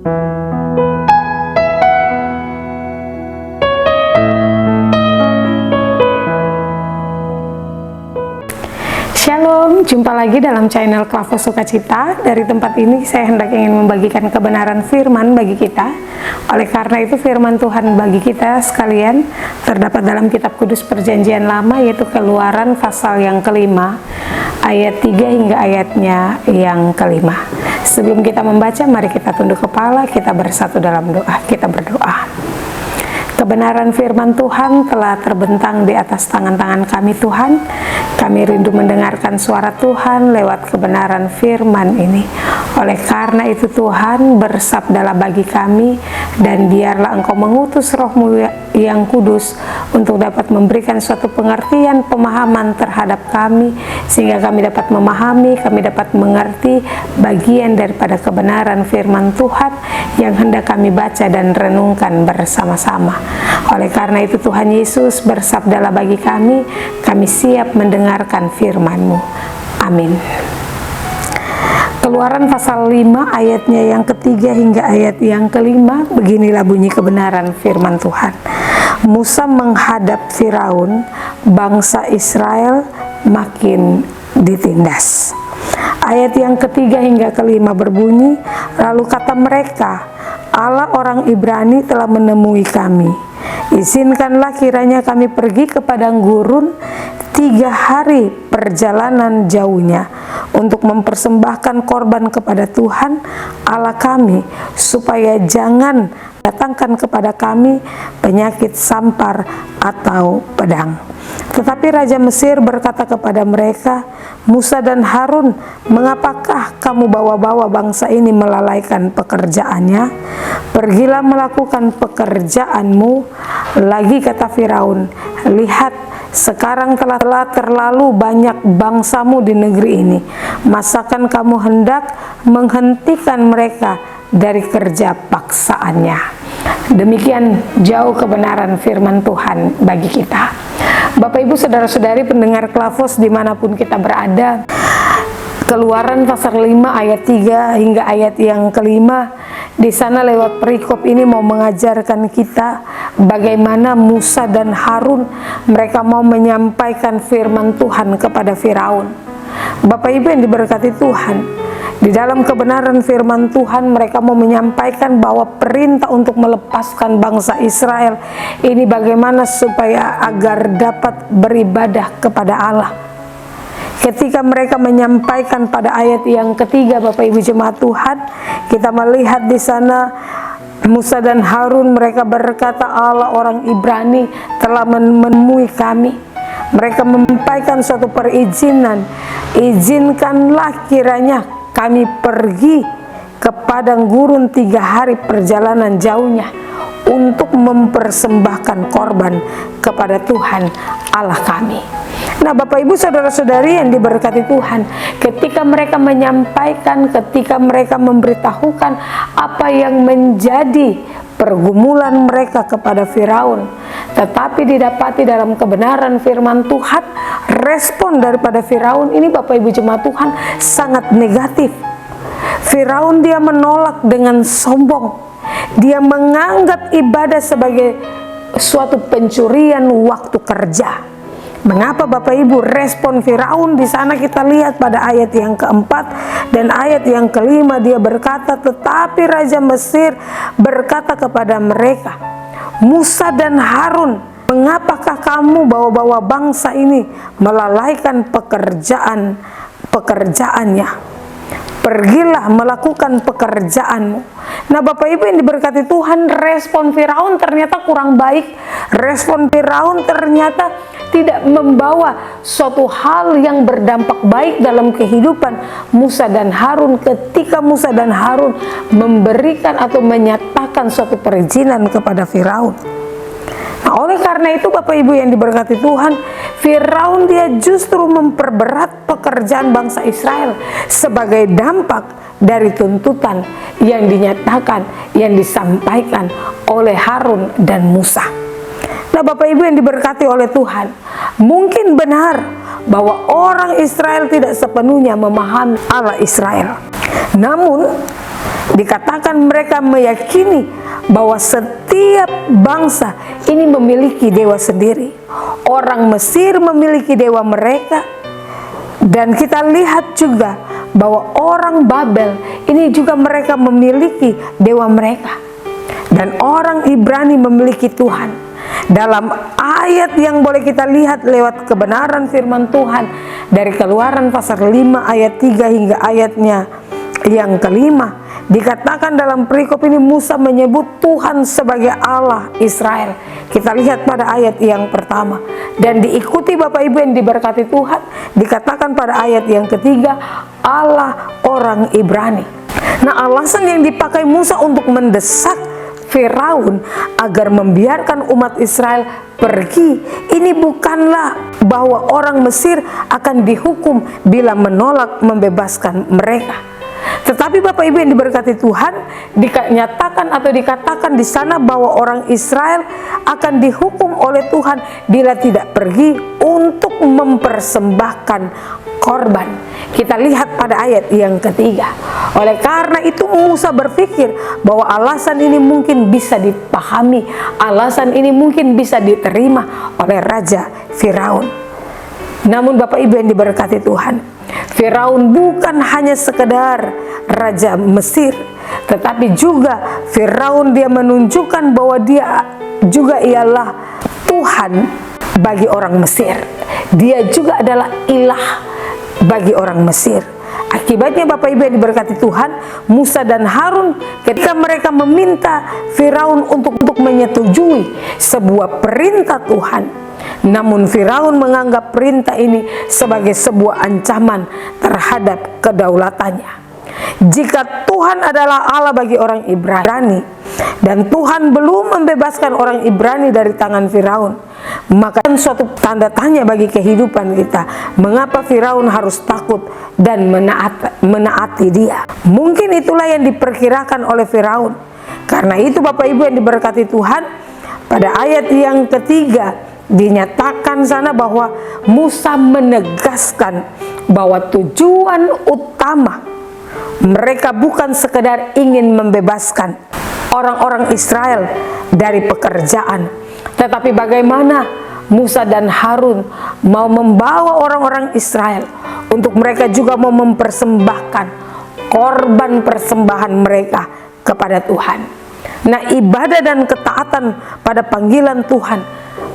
Shalom, jumpa lagi dalam channel Klavo Sukacita. Dari tempat ini saya hendak ingin membagikan kebenaran firman bagi kita. Oleh karena itu firman Tuhan bagi kita sekalian terdapat dalam kitab kudus perjanjian lama, yaitu Keluaran pasal yang kelima ayat 3 hingga ayatnya yang kelima. Sebelum kita membaca, mari kita tunduk kepala, kita bersatu dalam doa, kita berdoa. Kebenaran firman Tuhan telah terbentang di atas tangan-tangan kami Tuhan. Kami rindu mendengarkan suara Tuhan lewat kebenaran firman ini. Oleh karena itu Tuhan, bersabdalah bagi kami, dan biarlah Engkau mengutus Roh-Mu yang kudus untuk dapat memberikan suatu pengertian, pemahaman terhadap kami, sehingga kami dapat memahami, kami dapat mengerti bagian daripada kebenaran firman Tuhan yang hendak kami baca dan renungkan bersama-sama. Oleh karena itu Tuhan Yesus, bersabdalah bagi kami siap mendengarkan firman-Mu. Amin. Keluaran pasal 5 ayatnya yang ketiga hingga ayat yang kelima, beginilah bunyi kebenaran firman Tuhan. Musa menghadap Firaun, bangsa Israel makin ditindas. Ayat yang ketiga hingga kelima berbunyi, lalu kata mereka, Allah orang Ibrani telah menemui kami. Izinkanlah kiranya kami pergi ke padang gurun 3 hari perjalanan jauhnya untuk mempersembahkan korban kepada Tuhan Allah kami, supaya jangan datangkan kepada kami penyakit sampar atau pedang. Tetapi Raja Mesir berkata kepada mereka, Musa dan Harun, mengapakah kamu bawa-bawa bangsa ini melalaikan pekerjaannya? Pergilah melakukan pekerjaanmu. Lagi kata Firaun, lihat, sekarang telah terlalu banyak bangsamu di negeri ini. Masakan kamu hendak menghentikan mereka dari kerja paksaannya? Demikian jauh kebenaran firman Tuhan bagi kita. Bapak Ibu saudara-saudari pendengar Klavos dimanapun kita berada, Keluaran pasal 5 ayat 3 hingga ayat yang kelima, di sana lewat perikop ini mau mengajarkan kita bagaimana Musa dan Harun mereka mau menyampaikan firman Tuhan kepada Firaun. Bapak Ibu yang diberkati Tuhan, di dalam kebenaran firman Tuhan mereka mau menyampaikan bahwa perintah untuk melepaskan bangsa Israel ini bagaimana supaya agar dapat beribadah kepada Allah. Ketika mereka menyampaikan pada ayat yang ketiga, Bapak Ibu jemaat Tuhan, kita melihat di sana Musa dan Harun mereka berkata, Allah orang Ibrani telah menemui kami. Mereka menyampaikan suatu perizinan, izinkanlah kiranya kami pergi ke padang gurun 3 hari perjalanan jauhnya untuk mempersembahkan korban kepada Tuhan Allah kami. Nah Bapak Ibu saudara-saudari yang diberkati Tuhan, ketika mereka menyampaikan, ketika mereka memberitahukan apa yang menjadi pergumulan mereka kepada Firaun, tetapi didapati dalam kebenaran firman Tuhan, respon daripada Firaun ini Bapak Ibu jemaat Tuhan sangat negatif. Firaun dia menolak dengan sombong. Dia menganggap ibadah sebagai suatu pencurian waktu kerja. Mengapa Bapak Ibu respon Firaun di sana kita lihat pada ayat yang keempat dan ayat yang kelima, dia berkata, tetapi Raja Mesir berkata kepada mereka, Musa dan Harun, mengapakah kamu bawa-bawa bangsa ini melalaikan pekerjaannya? Pergilah melakukan pekerjaanmu. Nah Bapak Ibu yang diberkati Tuhan, respon Firaun ternyata kurang baik. Respon Firaun ternyata tidak membawa suatu hal yang berdampak baik dalam kehidupan Musa dan Harun ketika Musa dan Harun memberikan atau menyatakan suatu perizinan kepada Firaun. Nah, oleh karena itu Bapak Ibu yang diberkati Tuhan, Firaun dia justru memperberat pekerjaan bangsa Israel sebagai dampak dari tuntutan yang dinyatakan, yang disampaikan oleh Harun dan Musa. Nah Bapak Ibu yang diberkati oleh Tuhan, mungkin benar bahwa orang Israel tidak sepenuhnya memahami Allah Israel. Namun Dikatakan mereka meyakini bahwa setiap bangsa ini memiliki dewa sendiri. Orang Mesir memiliki dewa mereka, dan kita lihat juga bahwa orang Babel ini juga mereka memiliki dewa mereka. Dan orang Ibrani memiliki Tuhan. Dalam ayat yang boleh kita lihat lewat kebenaran firman Tuhan dari Keluaran pasal 5 ayat 3 hingga ayatnya yang kelima, dikatakan dalam perikop ini Musa menyebut Tuhan sebagai Allah Israel. Kita lihat pada ayat yang pertama, dan diikuti Bapak Ibu yang diberkati Tuhan, dikatakan pada ayat yang ketiga Allah orang Ibrani. Nah, alasan yang dipakai Musa untuk mendesak Firaun agar membiarkan umat Israel pergi, ini bukanlah bahwa orang Mesir akan dihukum bila menolak membebaskan mereka. Tetapi Bapak Ibu yang diberkati Tuhan, dinyatakan atau dikatakan di sana bahwa orang Israel akan dihukum oleh Tuhan bila tidak pergi untuk mempersembahkan korban. Kita lihat pada ayat yang ketiga. Oleh karena itu Musa berpikir bahwa alasan ini mungkin bisa dipahami, alasan ini mungkin bisa diterima oleh Raja Firaun. Namun Bapak Ibu yang diberkati Tuhan, Firaun bukan hanya sekedar Raja Mesir, tetapi juga Firaun dia menunjukkan bahwa dia juga ialah Tuhan bagi orang Mesir. Dia juga adalah ilah bagi orang Mesir. Akibatnya Bapak Ibu yang diberkati Tuhan, Musa dan Harun ketika mereka meminta Firaun untuk menyetujui sebuah perintah Tuhan, namun Firaun menganggap perintah ini sebagai sebuah ancaman terhadap kedaulatannya. Jika Tuhan adalah Allah bagi orang Ibrani dan Tuhan belum membebaskan orang Ibrani dari tangan Firaun, maka suatu tanda tanya bagi kehidupan kita. Mengapa Firaun harus takut dan menaati dia? Mungkin itulah yang diperkirakan oleh Firaun. Karena itu Bapak Ibu yang diberkati Tuhan, pada ayat yang ketiga dinyatakan sana bahwa Musa menegaskan bahwa tujuan utama mereka bukan sekedar ingin membebaskan orang-orang Israel dari pekerjaan, tetapi bagaimana Musa dan Harun mau membawa orang-orang Israel untuk mereka juga mau mempersembahkan korban persembahan mereka kepada Tuhan. Nah, ibadah dan ketaatan pada panggilan Tuhan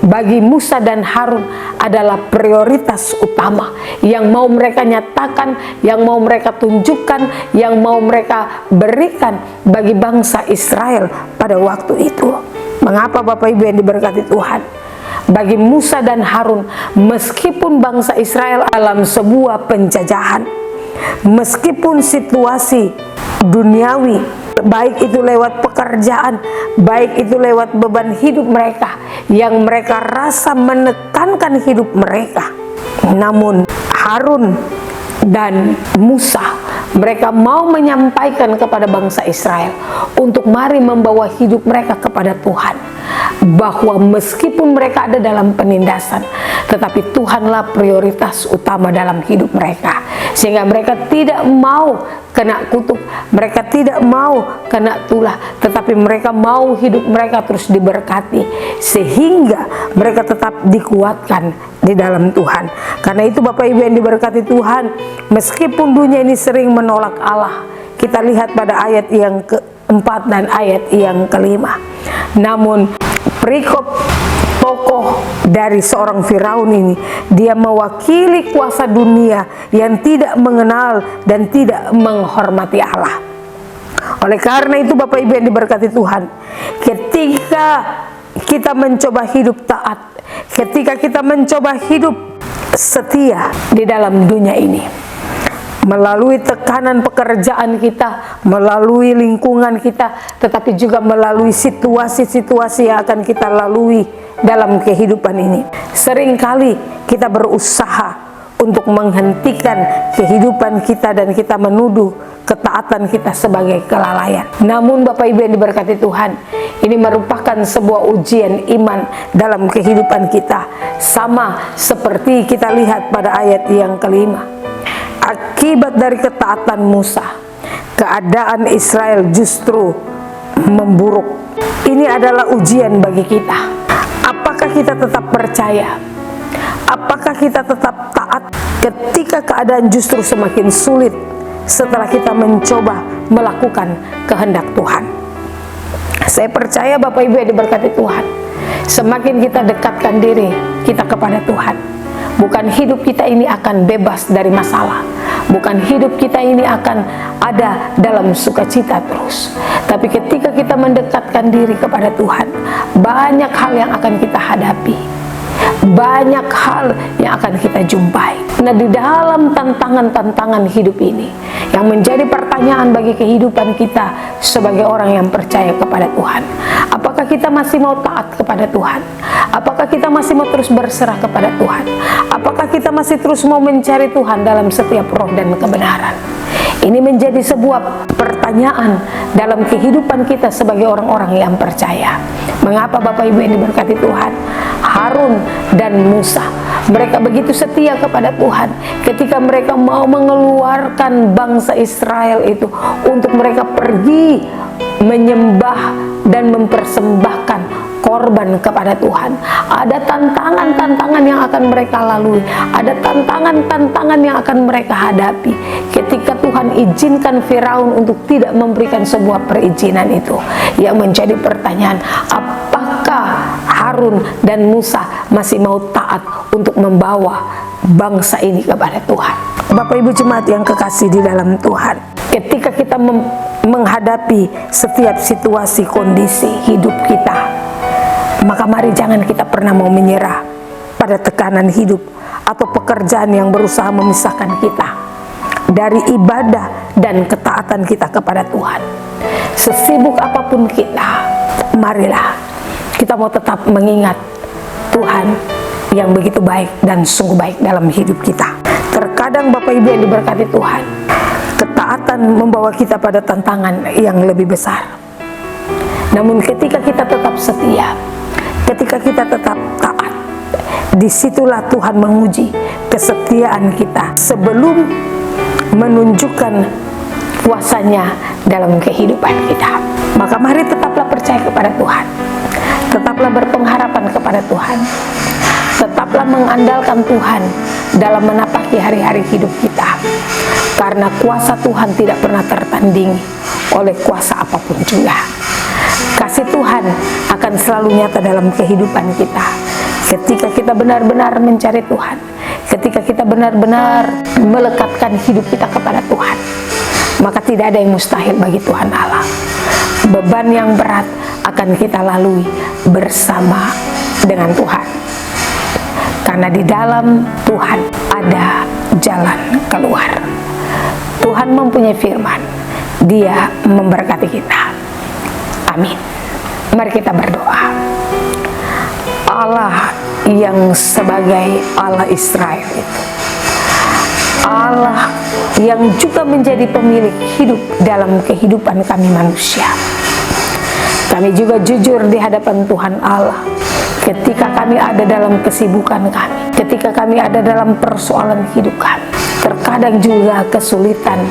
bagi Musa dan Harun adalah prioritas utama yang mau mereka nyatakan, yang mau mereka tunjukkan, yang mau mereka berikan bagi bangsa Israel pada waktu itu. Mengapa Bapak Ibu yang diberkati Tuhan? Bagi Musa dan Harun, meskipun bangsa Israel dalam sebuah penjajahan, meskipun situasi duniawi, baik itu lewat pekerjaan, baik itu lewat beban hidup mereka yang mereka rasa menekankan hidup mereka, namun Harun dan Musa mereka mau menyampaikan kepada bangsa Israel untuk mari membawa hidup mereka kepada Tuhan, bahwa meskipun mereka ada dalam penindasan, tetapi Tuhanlah prioritas utama dalam hidup mereka, sehingga mereka tidak mau kena kutuk, mereka tidak mau kena tulah, tetapi mereka mau hidup mereka terus diberkati, sehingga mereka tetap dikuatkan di dalam Tuhan. Karena itu Bapak Ibu yang diberkati Tuhan, meskipun dunia ini sering menolak Allah, kita lihat pada ayat yang keempat dan ayat yang kelima, namun perikop tokoh dari seorang Firaun ini, dia mewakili kuasa dunia yang tidak mengenal dan tidak menghormati Allah. Oleh karena itu Bapak Ibu yang diberkati Tuhan, ketika kita mencoba hidup taat, ketika kita mencoba hidup setia di dalam dunia ini, melalui tekanan pekerjaan kita, melalui lingkungan kita, tetapi juga melalui situasi-situasi yang akan kita lalui dalam kehidupan ini. Seringkali kita berusaha untuk menghentikan kehidupan kita dan kita menuduh ketaatan kita sebagai kelalaian. Namun Bapak Ibu yang diberkati Tuhan, ini merupakan sebuah ujian iman dalam kehidupan kita, sama seperti kita lihat pada ayat yang kelima. Akibat dari ketaatan Musa, keadaan Israel justru memburuk. Ini adalah ujian bagi kita. Apakah kita tetap percaya? Apakah kita tetap taat ketika keadaan justru semakin sulit setelah kita mencoba melakukan kehendak Tuhan? Saya percaya Bapak Ibu yang diberkati Tuhan, semakin kita dekatkan diri kita kepada Tuhan, bukan hidup kita ini akan bebas dari masalah, bukan hidup kita ini akan ada dalam sukacita terus, tapi ketika kita mendekatkan diri kepada Tuhan, banyak hal yang akan kita hadapi, banyak hal yang akan kita jumpai. Nah, di dalam tantangan-tantangan hidup ini yang menjadi pertanyaan bagi kehidupan kita sebagai orang yang percaya kepada Tuhan, apakah kita masih mau taat kepada Tuhan? Apakah kita masih mau terus berserah kepada Tuhan? Apakah kita masih terus mau mencari Tuhan dalam setiap roh dan kebenaran? Ini menjadi sebuah pertanyaan dalam kehidupan kita sebagai orang-orang yang percaya. Mengapa Bapak Ibu yang diberkati Tuhan, Harun dan Musa, mereka begitu setia kepada Tuhan ketika mereka mau mengeluarkan bangsa Israel itu untuk mereka pergi menyembah dan mempersembahkan korban kepada Tuhan. Ada tantangan-tantangan yang akan mereka lalui, ada tantangan-tantangan yang akan mereka hadapi ketika Tuhan izinkan Firaun untuk tidak memberikan sebuah perizinan itu. Yang menjadi pertanyaan, apakah Harun dan Musa masih mau taat untuk membawa bangsa ini kepada Tuhan? Bapak Ibu jemaat yang kekasih di dalam Tuhan, ketika kita menghadapi setiap situasi kondisi hidup kita, maka mari jangan kita pernah mau menyerah pada tekanan hidup atau pekerjaan yang berusaha memisahkan kita dari ibadah dan ketaatan kita kepada Tuhan. Sesibuk apapun kita, marilah kita mau tetap mengingat Tuhan yang begitu baik dan sungguh baik dalam hidup kita. Terkadang Bapak Ibu yang diberkati Tuhan, ketaatan membawa kita pada tantangan yang lebih besar. Namun ketika kita tetap setia, ketika kita tetap taat, disitulah Tuhan menguji kesetiaan kita sebelum menunjukkan kuasanya dalam kehidupan kita. Maka mari tetaplah percaya kepada Tuhan, tetaplah berpengharapan kepada Tuhan, tetaplah mengandalkan Tuhan dalam menapaki hari-hari hidup kita, karena kuasa Tuhan tidak pernah tertandingi oleh kuasa apapun juga. Kasih Tuhan akan selalu nyata dalam kehidupan kita ketika kita benar-benar mencari Tuhan, ketika kita benar-benar melekatkan hidup kita kepada Tuhan. Maka tidak ada yang mustahil bagi Tuhan Allah. Beban yang berat akan kita lalui bersama dengan Tuhan, karena di dalam Tuhan ada jalan keluar. Tuhan mempunyai firman, Dia memberkati kita. Amin. Mari kita berdoa. Allah yang sebagai Allah Israel itu, Allah yang juga menjadi pemilik hidup dalam kehidupan kami manusia. Kami juga jujur di hadapan Tuhan Allah ketika kami ada dalam kesibukan kami, ketika kami ada dalam persoalan hidup kami. Terkadang juga kesulitan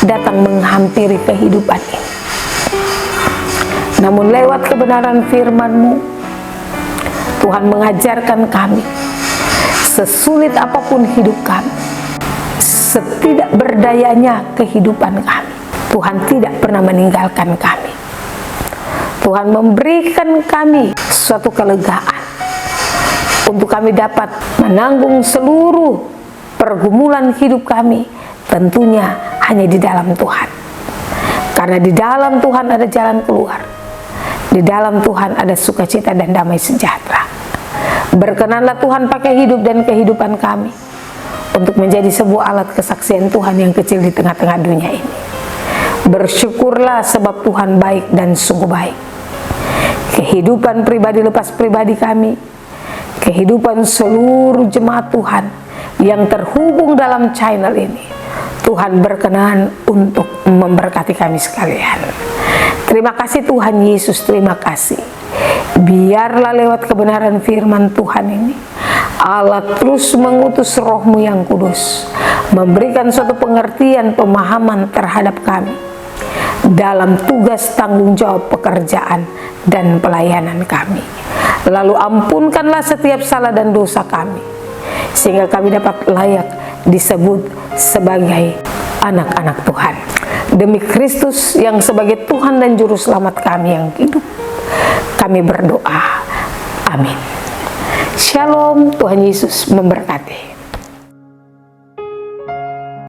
datang menghampiri kehidupan ini. Namun lewat kebenaran firman-Mu, Tuhan mengajarkan kami, sesulit apapun hidup kami, setidak berdayanya kehidupan kami, Tuhan tidak pernah meninggalkan kami. Tuhan memberikan kami suatu kelegaan untuk kami dapat menanggung seluruh pergumulan hidup kami, tentunya hanya di dalam Tuhan. Karena di dalam Tuhan ada jalan keluar, di dalam Tuhan ada sukacita dan damai sejahtera. Berkenanlah Tuhan pakai hidup dan kehidupan kami untuk menjadi sebuah alat kesaksian Tuhan yang kecil di tengah-tengah dunia ini. Bersyukurlah sebab Tuhan baik dan sungguh baik. Kehidupan pribadi lepas pribadi kami, kehidupan seluruh jemaat Tuhan yang terhubung dalam channel ini, Tuhan berkenan untuk memberkati kami sekalian. Terima kasih Tuhan Yesus, terima kasih. Biarlah lewat kebenaran firman Tuhan ini, Allah terus mengutus Roh-Mu yang kudus, memberikan suatu pengertian, pemahaman terhadap kami, dalam tugas tanggung jawab pekerjaan dan pelayanan kami. Lalu ampunkanlah setiap salah dan dosa kami, sehingga kami dapat layak disebut sebagai anak-anak Tuhan. Demi Kristus yang sebagai Tuhan dan Juru Selamat kami yang hidup, kami berdoa. Amin. Shalom, Tuhan Yesus memberkati.